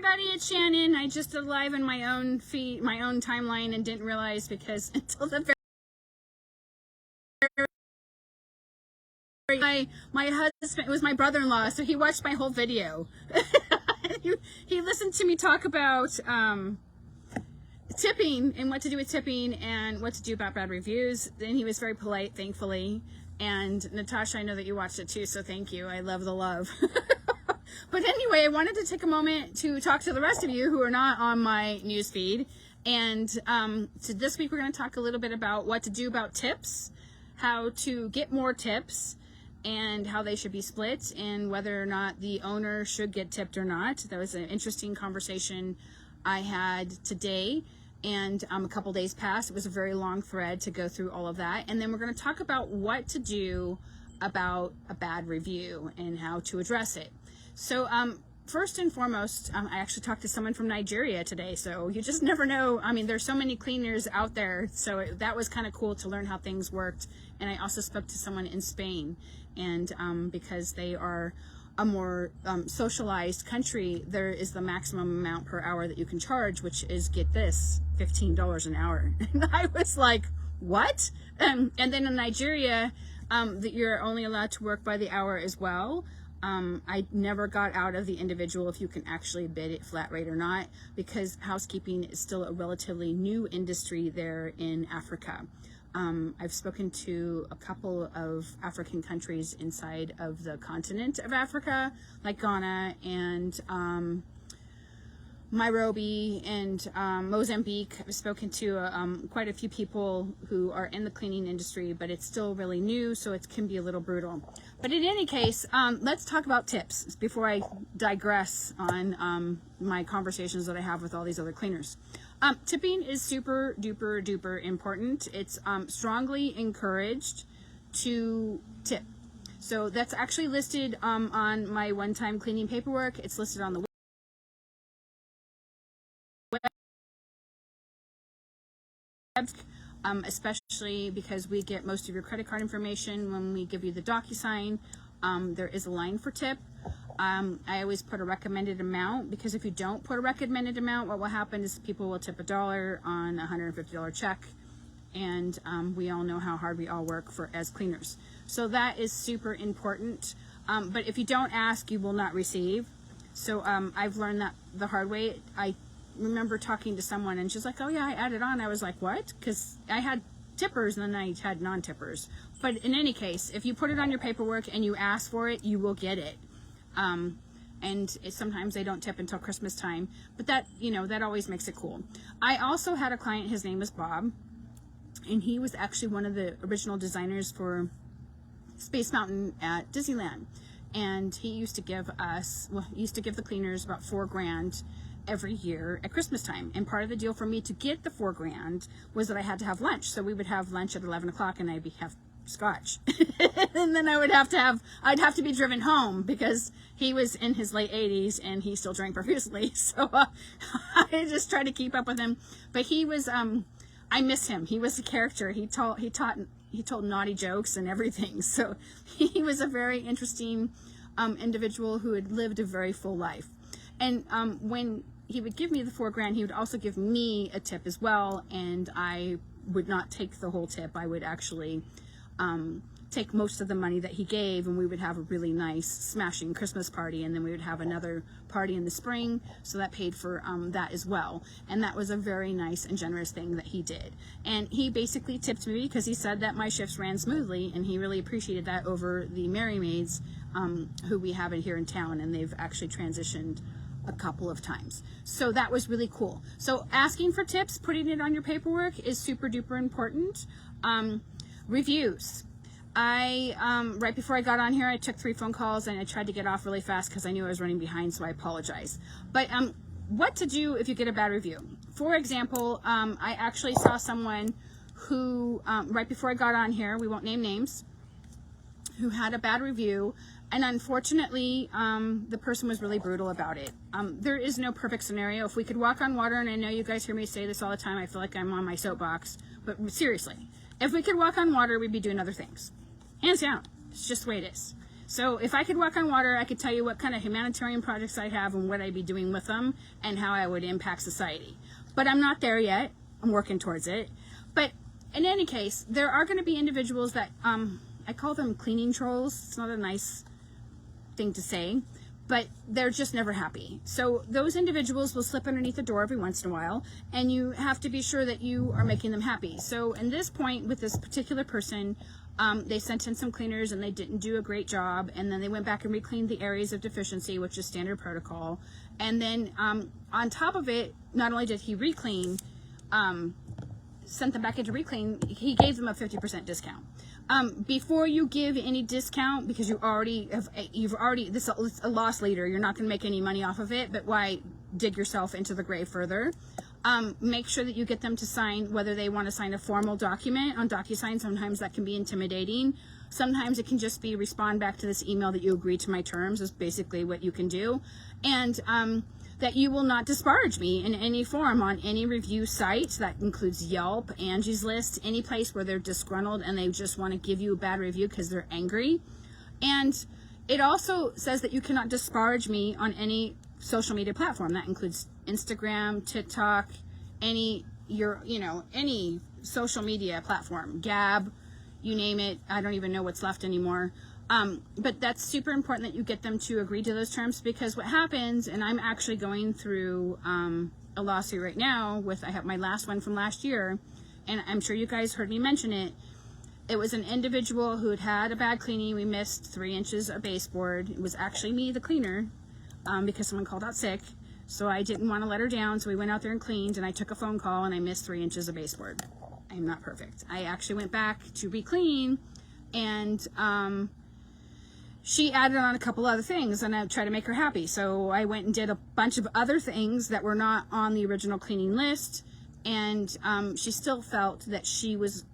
everybody, it's Shannon. I just did live in my own feed, my own timeline, and didn't realize because until the very my husband, it was my brother-in-law, so he watched my whole video. he listened to me talk about tipping and what to do with tipping and what to do about bad reviews. Then he was very polite, thankfully. And Natasha, I know that you watched it too, so thank you. I love the love. But anyway, I wanted to take a moment to talk to the rest of you who are not on my news feed. And so this week we're going to talk a little bit about what to do about tips, how to get more tips, and how they should be split, and whether or not the owner should get tipped or not. That was an interesting conversation I had today, and a couple days past. It was a very long thread to go through all of that. And then we're going to talk about what to do about a bad review and how to address it. So first and foremost, I actually talked to someone from Nigeria today, so you just never know. I mean, there's so many cleaners out there, so that was kind of cool to learn how things worked. And I also spoke to someone in Spain, and because they are a more socialized country, there is the maximum amount per hour that you can charge, which is, get this, $15 an hour. And I was like, what? And then in Nigeria, that you're only allowed to work by the hour as well. I never got out of the individual if you can actually bid it flat rate or not, because housekeeping is still a relatively new industry there in Africa. I've spoken to a couple of African countries inside of the continent of Africa, like Ghana and Nairobi and Mozambique. I've spoken to quite a few people who are in the cleaning industry, but it's still really new, so it can be a little brutal. But in any case, let's talk about tips before I digress on my conversations that I have with all these other cleaners. Tipping is super duper duper important. It's strongly encouraged to tip. So that's actually listed on my one-time cleaning paperwork. It's listed on the web, especially because we get most of your credit card information when we give you the DocuSign. There is a line for tip. I always put a recommended amount, because if you don't put a recommended amount, what will happen is people will tip $1 on a $150 check, and we all know how hard we all work as cleaners. So that is super important. But if you don't ask, you will not receive. So I've learned that the hard way. I remember talking to someone and she's like, oh yeah, I added on. I was like, what? Because I had tippers and then I had non-tippers. But in any case, if you put it on your paperwork and you ask for it, you will get it. And sometimes they don't tip until Christmas time, but that, you know, that always makes it cool. I also had a client, his name was Bob, and he was actually one of the original designers for Space Mountain at Disneyland. And he used to give us, well, he used to give the cleaners about $4 grand every year at Christmas time. And part of the deal for me to get the $4 grand was that I had to have lunch. So we would have lunch at 11 o'clock and I'd have scotch. And then I'd have to be driven home because he was in his late 80s and he still drank profusely. So I just tried to keep up with him. But he was, I miss him. He was a character. He told naughty jokes and everything. So he was a very interesting individual who had lived a very full life. And when he would give me the $4 grand, he would also give me a tip as well. And I would not take the whole tip. I would actually take most of the money that he gave, and we would have a really nice smashing Christmas party, and then we would have another party in the spring, so that paid for that as well. And that was a very nice and generous thing that he did. And he basically tipped me because he said that my shifts ran smoothly, and he really appreciated that over the Merry Maids who we have here in town, and they've actually transitioned a couple of times. So that was really cool. So asking for tips, putting it on your paperwork is super duper important. Reviews. Right before I got on here, I took 3 phone calls and I tried to get off really fast because I knew I was running behind, so I apologize. But what to do if you get a bad review. For example, I actually saw someone who, right before I got on here, we won't name names, who had a bad review, and unfortunately, the person was really brutal about it. There is no perfect scenario. If we could walk on water, and I know you guys hear me say this all the time, I feel like I'm on my soapbox, but seriously, if we could walk on water, we'd be doing other things. Hands down. It's just the way it is. So if I could walk on water, I could tell you what kind of humanitarian projects I have and what I'd be doing with them and how I would impact society. But I'm not there yet. I'm working towards it. But in any case, there are going to be individuals that, I call them cleaning trolls. It's not a nice thing to say, but they're just never happy. So those individuals will slip underneath the door every once in a while, and you have to be sure that you are making them happy. So in this point with this particular person, they sent in some cleaners and they didn't do a great job, and then they went back and recleaned the areas of deficiency, which is standard protocol. And then on top of it, not only did he reclean, sent them back into reclean, he gave them a 50% discount. Before you give any discount, because you've already this is a loss leader, you're not going to make any money off of it, but why dig yourself into the grave further? Make sure that you get them to sign, whether they want to sign a formal document on DocuSign. Sometimes that can be intimidating. Sometimes it can just be respond back to this email that you agree to my terms is basically what you can do. And that you will not disparage me in any form on any review site. That includes Yelp, Angie's List, any place where they're disgruntled and they just want to give you a bad review because they're angry. And it also says that you cannot disparage me on any social media platform. That includes Instagram, TikTok, any social media platform, Gab, you name it. I don't even know what's left anymore. But that's super important that you get them to agree to those terms, because what happens, and I'm actually going through a lawsuit right now I have my last one from last year, and I'm sure you guys heard me mention it. It was an individual who had a bad cleaning. We missed 3 inches of baseboard. It was actually me, the cleaner, because someone called out sick. So I didn't want to let her down, so we went out there and cleaned, and I took a phone call, and I missed 3 inches of baseboard. I am not perfect. I actually went back to re-clean, and she added on a couple other things, and I tried to make her happy. So I went and did a bunch of other things that were not on the original cleaning list, and she still felt that she was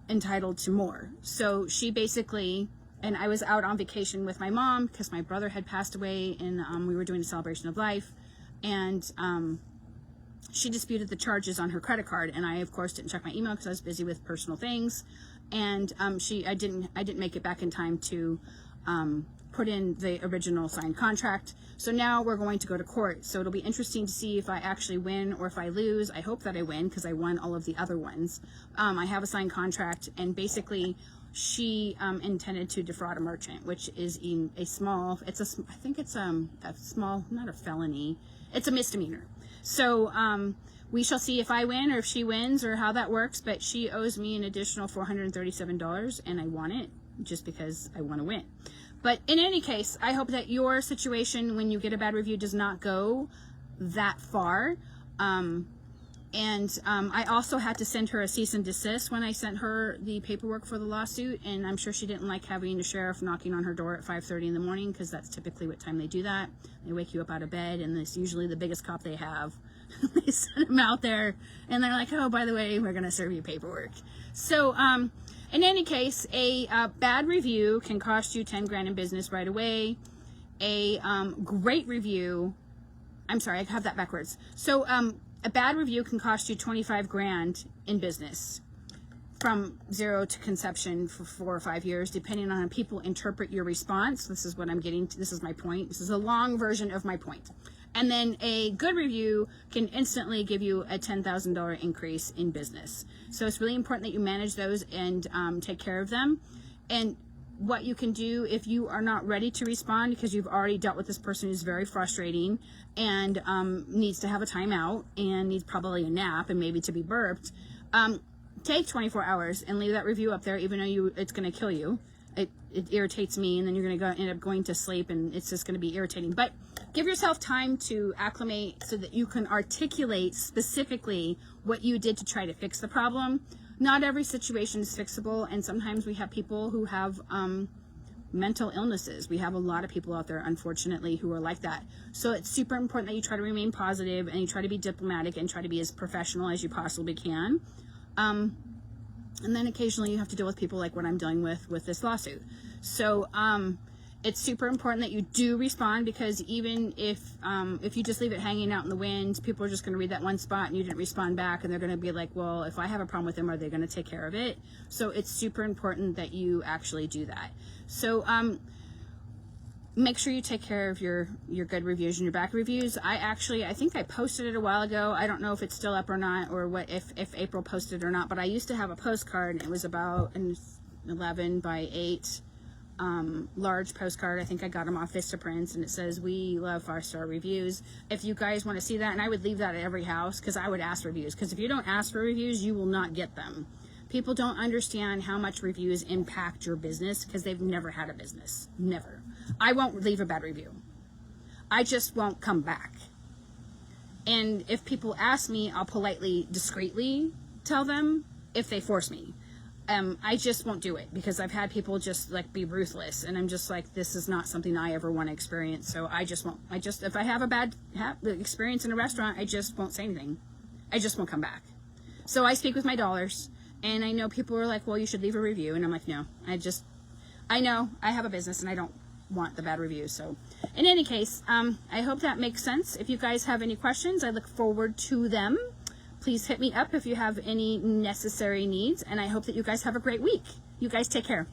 entitled to more. So she basically, and I was out on vacation with my mom because my brother had passed away, and we were doing a celebration of life, and she disputed the charges on her credit card, and I of course didn't check my email because I was busy with personal things, and I didn't make it back in time to put in the original signed contract. So now we're going to go to court. So it'll be interesting to see if I actually win or if I lose. I hope that I win because I won all of the other ones. I have a signed contract, and basically she intended to defraud a merchant, which is I think it's a small, not a felony, it's a misdemeanor. So we shall see if I win or if she wins or how that works, but she owes me an additional $437, and I want it just because I want to win. But in any case, I hope that your situation when you get a bad review does not go that far. I also had to send her a cease and desist when I sent her the paperwork for the lawsuit, and I'm sure she didn't like having a sheriff knocking on her door at 5:30 in the morning, because that's typically what time they do that. They wake you up out of bed, and it's usually the biggest cop they have. They send them out there, and they're like, oh, by the way, we're going to serve you paperwork. So, in any case, a bad review can cost you 10 grand in business right away. A great review, I'm sorry, I have that backwards. So, a bad review can cost you 25 grand in business from zero to conception for 4 or 5 years, depending on how people interpret your response. This is what I'm getting to. This is my point. This is a long version of my point. And then a good review can instantly give you a $10,000 increase in business. So it's really important that you manage those and take care of them. And what you can do if you are not ready to respond because you've already dealt with this person who's very frustrating and needs to have a timeout and needs probably a nap and maybe to be burped, take 24 hours and leave that review up there, even though it's going to kill you. It irritates me, and then you're going to end up going to sleep, and it's just going to be irritating. But give yourself time to acclimate so that you can articulate specifically what you did to try to fix the problem. Not every situation is fixable, and sometimes we have people who have mental illnesses. We have a lot of people out there, unfortunately, who are like that. So it's super important that you try to remain positive and you try to be diplomatic and try to be as professional as you possibly can. And then occasionally you have to deal with people like what I'm dealing with this lawsuit. So it's super important that you do respond, because even if you just leave it hanging out in the wind, people are just going to read that one spot and you didn't respond back, and they're going to be like, well, if I have a problem with them, are they going to take care of it? So it's super important that you actually do that. So make sure you take care of your good reviews and your bad reviews. I think I posted it a while ago. I don't know if it's still up or not, or what if April posted it or not, but I used to have a postcard, and it was about an 11 by 8 large postcard. I think I got them off Vistaprints, and it says, "We love 5-star reviews." If you guys want to see that, and I would leave that at every house, because I would ask reviews, because if you don't ask for reviews, you will not get them. People don't understand how much reviews impact your business because they've never had a business. Never. I won't leave a bad review. I just won't come back. And if people ask me, I'll politely, discreetly tell them if they force me. I just won't do it because I've had people just like be ruthless, and I'm just like, this is not something I ever want to experience. So I just won't. If I have a bad experience in a restaurant, I just won't say anything. I just won't come back. So I speak with my dollars. And I know people are like, well, you should leave a review. And I'm like, no, I know I have a business and I don't want the bad reviews. So in any case, I hope that makes sense. If you guys have any questions, I look forward to them. Please hit me up if you have any necessary needs. And I hope that you guys have a great week. You guys take care.